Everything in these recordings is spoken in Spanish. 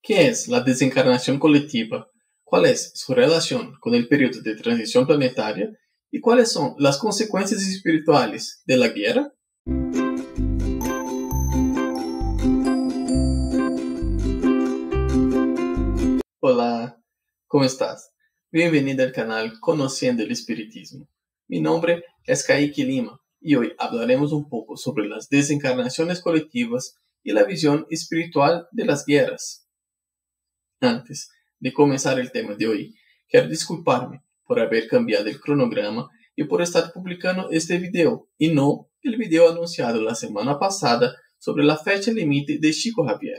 ¿Qué es la desencarnación colectiva? ¿Cuál es su relación con el periodo de transición planetaria? ¿Y cuáles son las consecuencias espirituales de la guerra? Hola, ¿cómo estás? Bienvenido al canal Conociendo el Espiritismo. Mi nombre es Kaique Lima y hoy hablaremos un poco sobre las desencarnaciones colectivas y la visión espiritual de las guerras. Antes de comenzar el tema de hoy, quiero disculparme por haber cambiado el cronograma y por estar publicando este video y no el video anunciado la semana pasada sobre la fecha límite de Chico Xavier.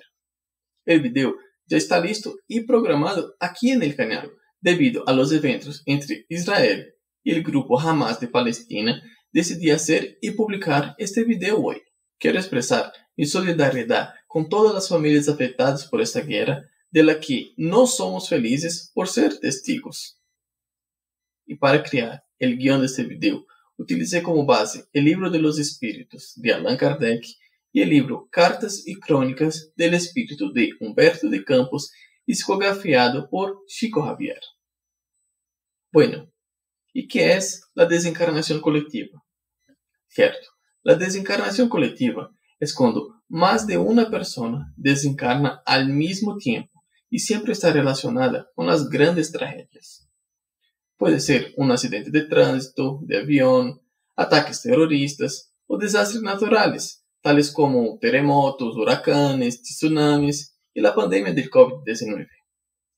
El video ya está listo y programado aquí en el canal debido a los eventos entre Israel y el grupo Hamas de Palestina. Decidí hacer y publicar este video hoy. Quiero expresar mi solidaridad con todas las familias afectadas por esta guerra, de la que no somos felices por ser testigos. Y para crear el guión de este video, utilicé como base el Libro de los Espíritus de Allan Kardec y el libro Cartas y Crónicas del Espíritu de Humberto de Campos, psicografiado por Chico Xavier. Bueno, ¿y qué es la desencarnación colectiva? Cierto, la desencarnación colectiva es cuando más de una persona desencarna al mismo tiempo y siempre está relacionada con las grandes tragedias. Puede ser un accidente de tránsito, de avión, ataques terroristas o desastres naturales, tales como terremotos, huracanes, tsunamis y la pandemia del COVID-19.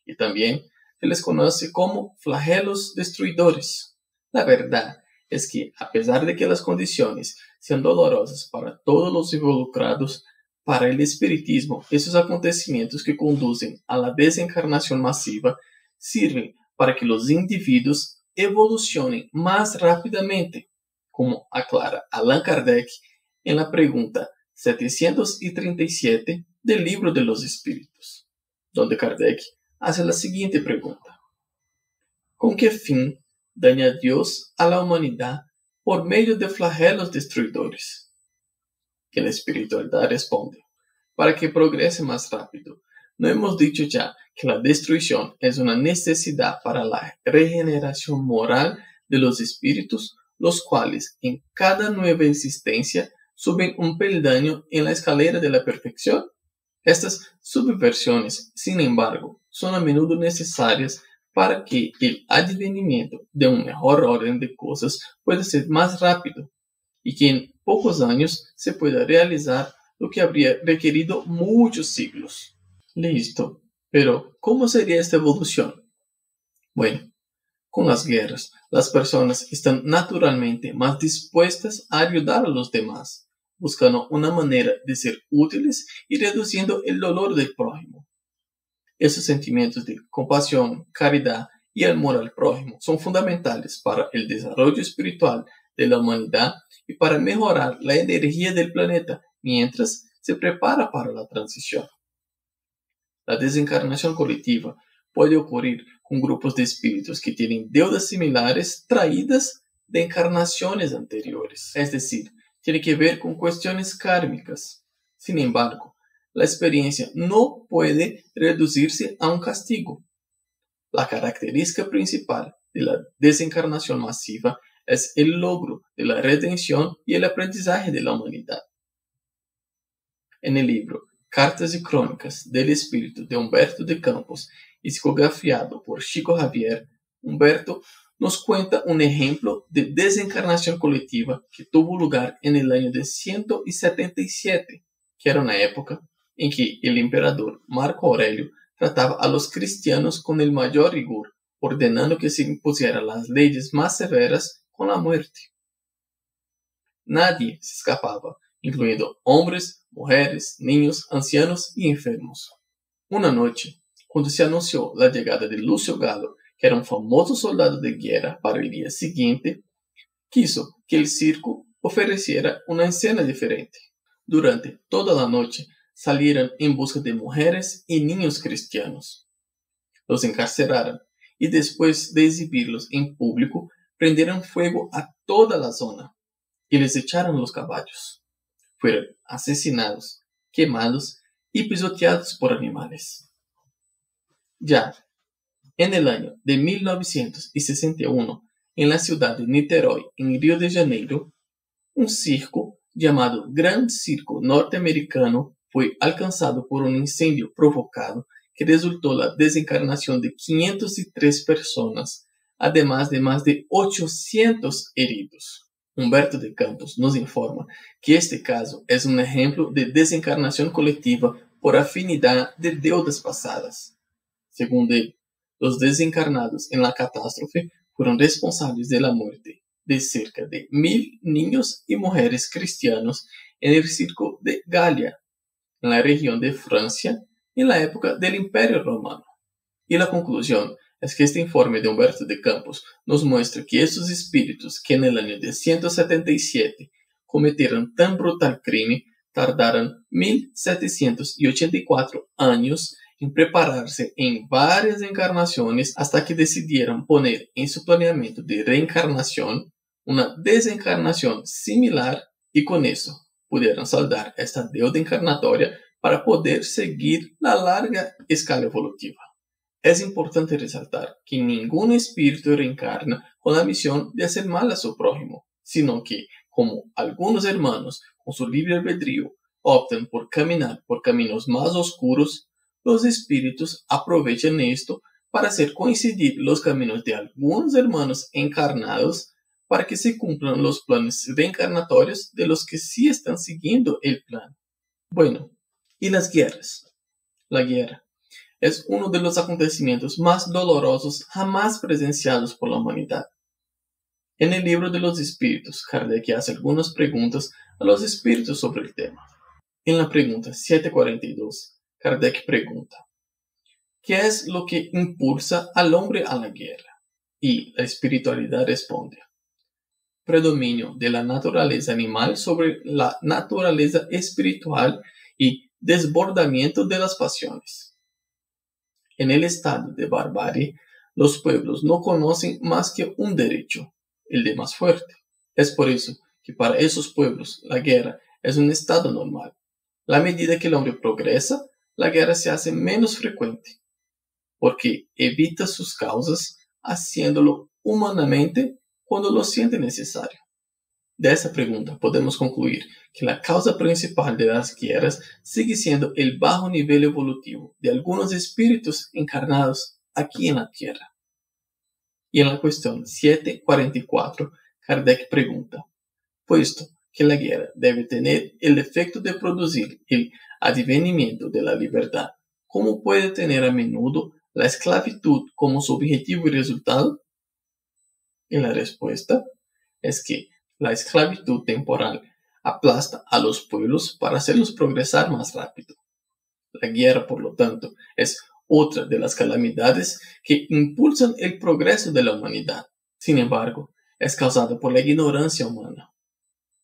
Y también se les conoce como flagelos destruidores. La verdad es que, a pesar de que las condiciones sean dolorosas para todos los involucrados, para el espiritismo, esos acontecimientos que conducen a la desencarnación masiva sirven para que los individuos evolucionen más rápidamente, como aclara Allan Kardec en la pregunta 737 del Libro de los Espíritus, donde Kardec hace la siguiente pregunta: ¿con qué fin daña Dios a la humanidad por medio de flagelos destruidores? Que la espiritualidad responde: para que progrese más rápido. ¿No hemos dicho ya que la destrucción es una necesidad para la regeneración moral de los espíritus, los cuales en cada nueva existencia suben un peldaño en la escalera de la perfección? Estas subversiones, sin embargo, son a menudo necesarias para que el advenimiento de un mejor orden de cosas pueda ser más rápido y que en pocos años se pueda realizar lo que habría requerido muchos siglos. Listo, pero ¿cómo sería esta evolución? Bueno, con las guerras, las personas están naturalmente más dispuestas a ayudar a los demás, buscando una manera de ser útiles y reduciendo el dolor del prójimo. Esos sentimientos de compasión, caridad y amor al prójimo son fundamentales para el desarrollo espiritual de la humanidad y para mejorar la energía del planeta mientras se prepara para la transición. La desencarnación colectiva puede ocurrir con grupos de espíritus que tienen deudas similares traídas de encarnaciones anteriores, es decir, tiene que ver con cuestiones kármicas. Sin embargo, la experiencia no puede reducirse a un castigo. La característica principal de la desencarnación masiva es el logro de la redención y el aprendizaje de la humanidad. En el libro Cartas y Crónicas del Espíritu de Humberto de Campos, psicografiado por Chico Xavier, Humberto nos cuenta un ejemplo de desencarnación colectiva que tuvo lugar en el año de 177, que era una época en que el emperador Marco Aurelio trataba a los cristianos con el mayor rigor, ordenando que se impusieran las leyes más severas con la muerte. Nadie se escapaba, incluyendo hombres, mujeres, niños, ancianos y enfermos. Una noche, cuando se anunció la llegada de Lúcio Galo, que era un famoso soldado de guerra, para el día siguiente, quiso que el circo ofreciera una escena diferente. Durante toda la noche salieron en busca de mujeres y niños cristianos. Los encarcelaron y después de exhibirlos en público, prendieron fuego a toda la zona y les echaron los caballos. Fueron asesinados, quemados y pisoteados por animales. Ya en el año de 1961, en la ciudad de Niterói, en Río de Janeiro, un circo llamado Gran Circo Norteamericano fue alcanzado por un incendio provocado que resultó la desencarnación de 503 personas, además de más de 800 heridos. Humberto de Campos nos informa que este caso es un ejemplo de desencarnación colectiva por afinidad de deudas pasadas. Según él, los desencarnados en la catástrofe fueron responsables de la muerte de cerca de 1000 niños y mujeres cristianos en el circo de Galia, en la región de Francia, en la época del Imperio Romano. Y la conclusión es que este informe de Humberto de Campos nos muestra que esos espíritus que en el año de 177 cometieron tan brutal crimen tardaron 1784 años en prepararse en varias encarnaciones hasta que decidieron poner en su planeamiento de reencarnación una desencarnación similar y con eso pudieron saldar esta deuda encarnatoria para poder seguir la larga escala evolutiva. Es importante resaltar que ningún espíritu reencarna con la misión de hacer mal a su prójimo, sino que, como algunos hermanos con su libre albedrío optan por caminar por caminos más oscuros, los espíritus aprovechan esto para hacer coincidir los caminos de algunos hermanos encarnados para que se cumplan los planes reencarnatorios de los que sí están siguiendo el plan. Bueno, ¿y las guerras? La guerra es uno de los acontecimientos más dolorosos jamás presenciados por la humanidad. En el libro de los espíritus, Kardec hace algunas preguntas a los espíritus sobre el tema. En la pregunta 742, Kardec pregunta: ¿qué es lo que impulsa al hombre a la guerra? Y la espiritualidad responde: predominio de la naturaleza animal sobre la naturaleza espiritual y desbordamiento de las pasiones. En el estado de barbarie, los pueblos no conocen más que un derecho, el de más fuerte. Es por eso que para esos pueblos la guerra es un estado normal. A medida que el hombre progresa, la guerra se hace menos frecuente, porque evita sus causas haciéndolo humanamente cuando lo siente necesario. De esa pregunta podemos concluir que la causa principal de las guerras sigue siendo el bajo nivel evolutivo de algunos espíritus encarnados aquí en la Tierra. Y en la cuestión 744, Kardec pregunta: puesto que la guerra debe tener el efecto de producir el advenimiento de la libertad, ¿cómo puede tener a menudo la esclavitud como su objetivo y resultado? Y la respuesta es que la esclavitud temporal aplasta a los pueblos para hacerlos progresar más rápido. La guerra, por lo tanto, es otra de las calamidades que impulsan el progreso de la humanidad. Sin embargo, es causada por la ignorancia humana.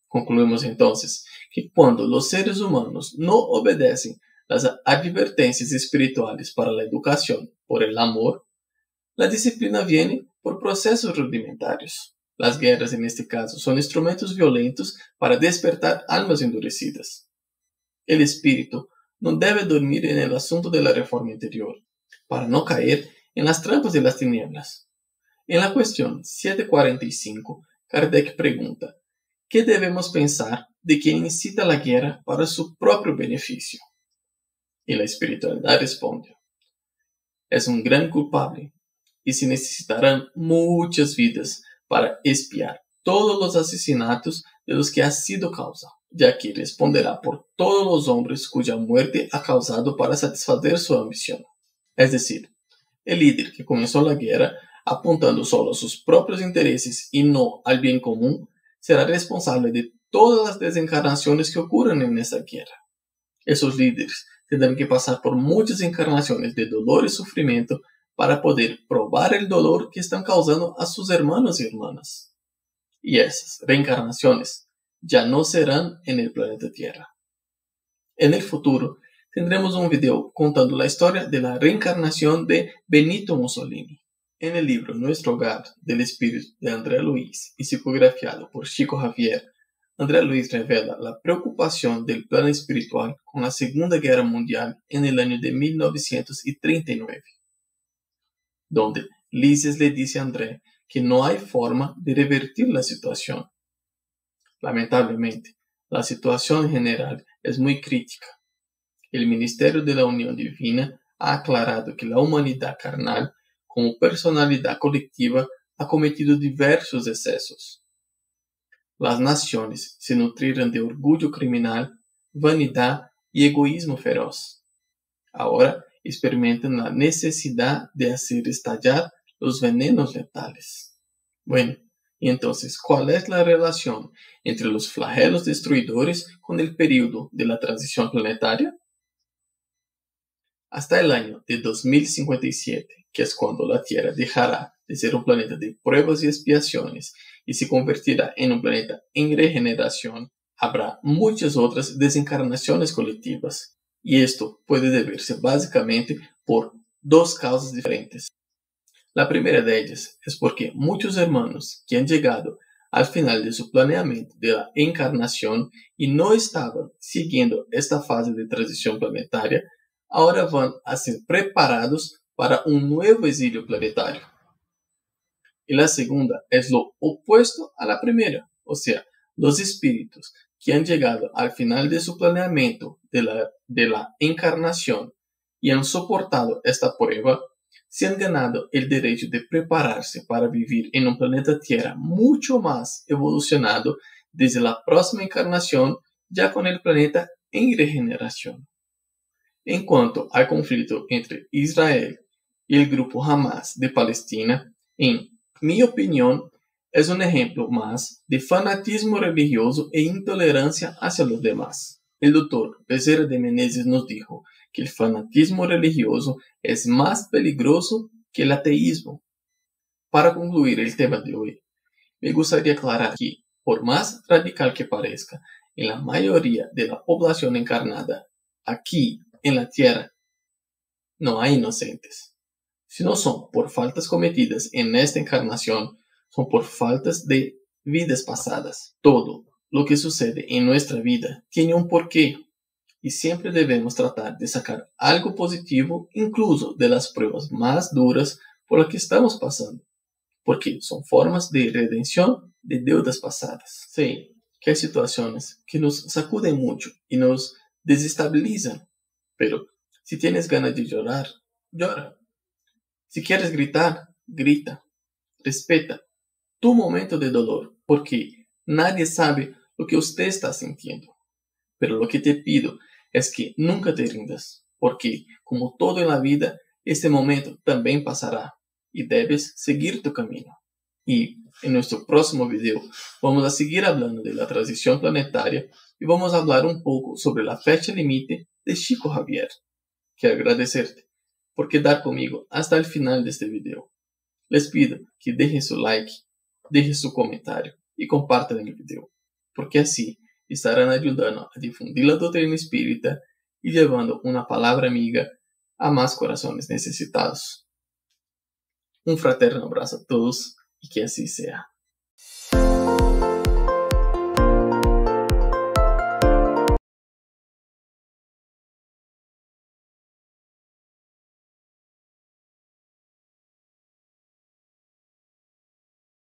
Concluimos entonces que cuando los seres humanos no obedecen las advertencias espirituales para la educación por el amor, la disciplina viene por procesos rudimentarios. Las guerras en este caso son instrumentos violentos para despertar almas endurecidas. El espíritu no debe dormir en el asunto de la reforma interior, para no caer en las trampas de las tinieblas. En la cuestión 745, Kardec pregunta: ¿qué debemos pensar de quien incita la guerra para su propio beneficio? Y la espiritualidad responde: es un gran culpable, y se necesitarán muchas vidas para expiar todos los asesinatos de los que ha sido causa, ya que responderá por todos los hombres cuya muerte ha causado para satisfacer su ambición. Es decir, el líder que comenzó la guerra apuntando solo a sus propios intereses y no al bien común, será responsable de todas las desencarnaciones que ocurren en esa guerra. Esos líderes tendrán que pasar por muchas encarnaciones de dolor y sufrimiento para poder probar el dolor que están causando a sus hermanos y hermanas. Y esas reencarnaciones ya no serán en el planeta Tierra. En el futuro tendremos un video contando la historia de la reencarnación de Benito Mussolini. En el libro Nuestro Hogar del Espíritu de André Luiz y psicografiado por Chico Xavier, André Luiz revela la preocupación del plano espiritual con la Segunda Guerra Mundial en el año de 1939. donde Lises le dice a André que no hay forma de revertir la situación. Lamentablemente, la situación general es muy crítica. El Ministerio de la Unión Divina ha aclarado que la humanidad carnal, como personalidad colectiva, ha cometido diversos excesos. Las naciones se nutrieron de orgullo criminal, vanidad y egoísmo feroz. Ahora experimentan la necesidad de hacer estallar los venenos letales. Bueno, y entonces, ¿cuál es la relación entre los flagelos destruidores con el período de la transición planetaria? Hasta el año de 2057, que es cuando la Tierra dejará de ser un planeta de pruebas y expiaciones y se convertirá en un planeta en regeneración, habrá muchas otras desencarnaciones colectivas. Y esto puede deberse básicamente por dos causas diferentes. La primera de ellas es porque muchos hermanos que han llegado al final de su planeamiento de la encarnación y no estaban siguiendo esta fase de transición planetaria, ahora van a ser preparados para un nuevo exilio planetario. Y la segunda es lo opuesto a la primera, o sea, los espíritus que han llegado al final de su planeamiento de la encarnación y han soportado esta prueba, se han ganado el derecho de prepararse para vivir en un planeta Tierra mucho más evolucionado desde la próxima encarnación, ya con el planeta en regeneración. En cuanto al conflicto entre Israel y el grupo Hamas de Palestina, en mi opinión, es un ejemplo más de fanatismo religioso e intolerancia hacia los demás. El doctor Becerra de Menezes nos dijo que el fanatismo religioso es más peligroso que el ateísmo. Para concluir el tema de hoy, me gustaría aclarar que, por más radical que parezca, en la mayoría de la población encarnada aquí en la Tierra no hay inocentes. Si no son por faltas cometidas en esta encarnación, son por faltas de vidas pasadas. Todo lo que sucede en nuestra vida tiene un porqué y siempre debemos tratar de sacar algo positivo incluso de las pruebas más duras por las que estamos pasando, porque son formas de redención de deudas pasadas. Sé que hay situaciones que nos sacuden mucho y nos desestabilizan, pero si tienes ganas de llorar, llora. Si quieres gritar, grita. Respeta tu momento de dolor, porque nadie sabe lo que usted está sintiendo. Pero lo que te pido es que nunca te rindas, porque como todo en la vida, este momento también pasará y debes seguir tu camino. Y en nuestro próximo video vamos a seguir hablando de la transición planetaria y vamos a hablar un poco sobre la fecha límite de Chico Javier. Quiero agradecerte por quedar conmigo hasta el final de este video. Les pido que dejen su like, dejen su comentario y compartan el video, porque así estarán ayudando a difundir la doctrina espírita y llevando una palabra amiga a más corazones necesitados. Un fraterno abrazo a todos y que así sea.